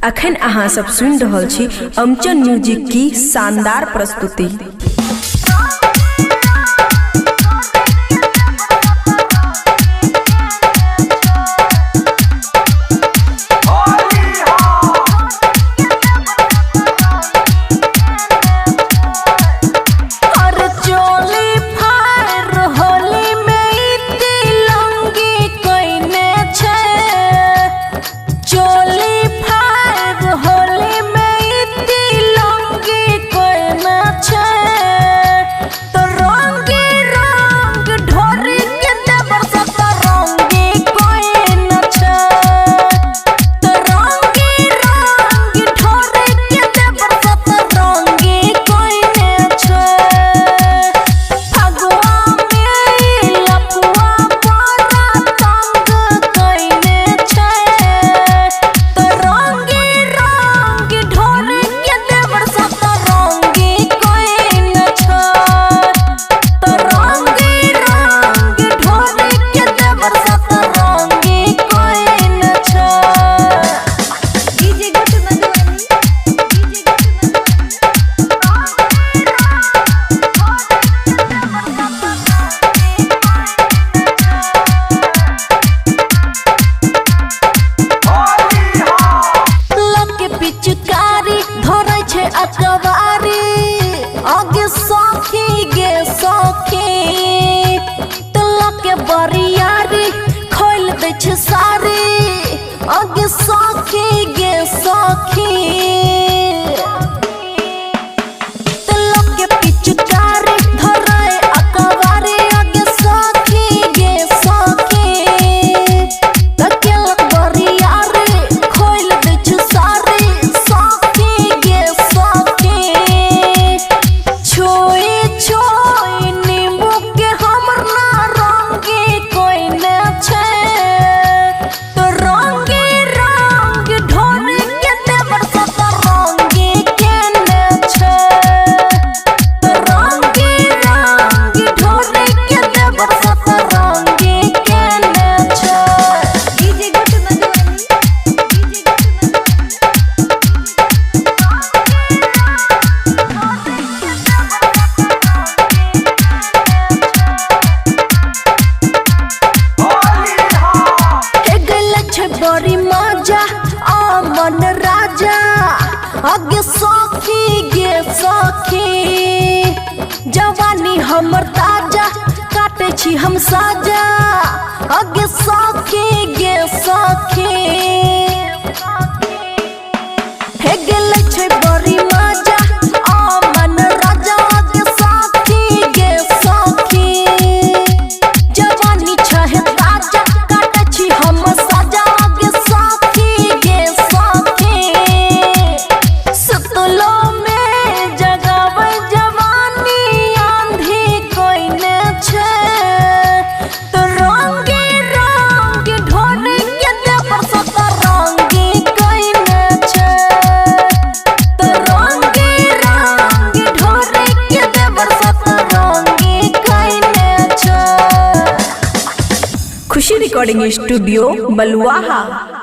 अखन अहाँ सब सुन रहल छी अमचन म्यूजिक की शानदार प्रस्तुति। आगे सखी गे सखी तला के बरियारी खोल दे छ सारी आगे सखी गे सखी तला के पिचकारी धराए अकवारी आगे सखी गे सखी तकेला बरियारी खोल दे छ सारी सखी गे सखी बड़ी मजा अमन राजा आगे सखी गे सखी जवानी हमर ताजा काटे छी हम साजा आगे सखी गे सखी हे गेले छै बड़ी मजा अमन राजा आगे सखी गे सखी जवानी छै ताजा काटे छी हम साजा खुशी रिकॉर्डिंग स्टूडियो बलुआहा।